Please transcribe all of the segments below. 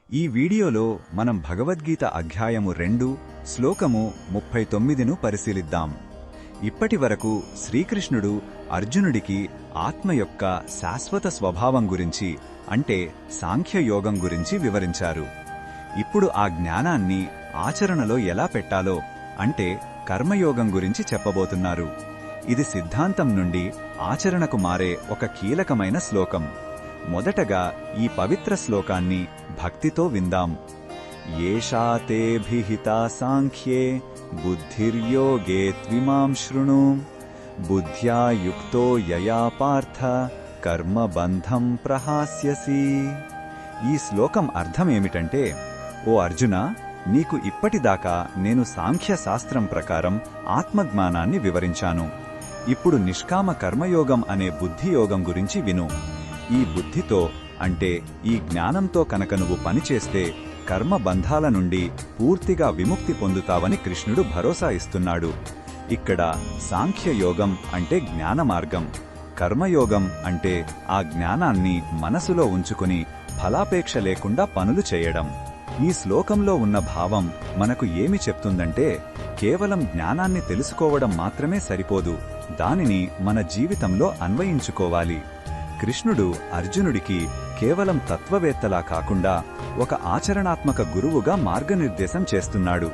ఈ వీడియోలో మనం భగవద్గీత అధ్యాయము 2 శ్లోకము 39ను పరిశీలిద్దాం. ఇప్పటి వరకు శ్రీకృష్ణుడు అర్జునుడికి ఆత్మ యొక్క శాశ్వత స్వభావం గురించి అంటే సాంఖ్యయోగం గురించి వివరించారు. ఇప్పుడు ఆ జ్ఞానాన్ని ఆచరణలో ఎలా పెట్టాలో అంటే కర్మయోగం గురించి చెప్పబోతున్నారు. ఇది సిద్ధాంతం నుండి ఆచరణకు మారే ఒక కీలకమైన శ్లోకం. మొదటగా ఈ పవిత్ర శ్లోకాన్ని భక్తితో విందాం. ఏషా తే భిహితా సాంఖ్యే బుద్ధిర్యోగే త్విమాం శృణు బుద్ధ్యా యుక్తో యయా పార్థ కర్మబంధం ప్రహాస్యసి. ఈ శ్లోకం అర్థమేమిటంటే, ఓ అర్జున, నీకు ఇప్పటిదాకా నేను సాంఖ్య శాస్త్రం ప్రకారం ఆత్మజ్ఞానాన్ని వివరించాను. ఇప్పుడు నిష్కామ కర్మయోగం అనే బుద్ధియోగం గురించి విను. ఈ బుద్ధితో అంటే ఈ జ్ఞానంతో కనుక నువ్వు పనిచేస్తే కర్మ బంధాల నుండి పూర్తిగా విముక్తి పొందుతావని కృష్ణుడు భరోసా ఇస్తున్నాడు. ఇక్కడ సాంఖ్యయోగం అంటే జ్ఞాన మార్గం, కర్మయోగం అంటే ఆ జ్ఞానాన్ని మనసులో ఉంచుకుని ఫలాపేక్ష లేకుండా పనులు చేయడం. ఈ శ్లోకంలో ఉన్న భావం మనకు ఏమి చెప్తుందంటే, కేవలం జ్ఞానాన్ని తెలుసుకోవడం మాత్రమే సరిపోదు, దానిని మన జీవితంలో అన్వయించుకోవాలి. కృష్ణుడు అర్జునుడికి కేవలం తత్వవేత్తలా కాకుండా ఒక ఆచరణాత్మక గురువుగా మార్గనిర్దేశం చేస్తున్నాడు.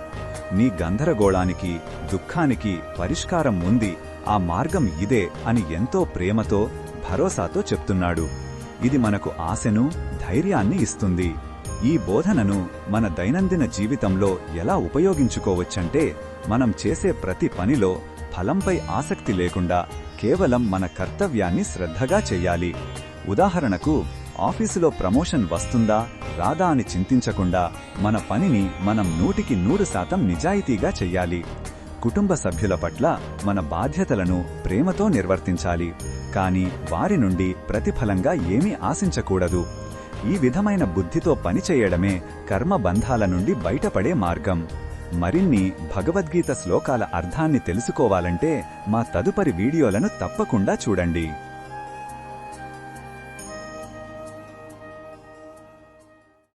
నీ గందరగోళానికి, దుఃఖానికి పరిష్కారం ఉంది, ఆ మార్గం ఇదే అని ఎంతో ప్రేమతో, భరోసాతో చెప్తున్నాడు. ఇది మనకు ఆశను, ధైర్యాన్ని ఇస్తుంది. ఈ బోధనను మన దైనందిన జీవితంలో ఎలా ఉపయోగించుకోవచ్చంటే, మనం చేసే ప్రతి పనిలో ఫలంపై ఆసక్తి లేకుండా కేవలం మన కర్తవ్యాన్ని శ్రద్ధగా చెయ్యాలి. ఉదాహరణకు, ఆఫీసులో ప్రమోషన్ వస్తుందా రాదా అని చింతించకుండా మన పనిని మనం 100% నిజాయితీగా చెయ్యాలి. కుటుంబ సభ్యుల పట్ల మన బాధ్యతలను ప్రేమతో నిర్వర్తించాలి, కానీ వారి నుండి ప్రతిఫలంగా ఏమీ ఆశించకూడదు. ఈ విధమైన బుద్ధితో పనిచేయడమే కర్మబంధాల నుండి బయటపడే మార్గం. మరిన్ని భగవద్గీత శ్లోకాల అర్థాన్ని తెలుసుకోవాలంటే మా తదుపరి వీడియోలను తప్పకుండా చూడండి.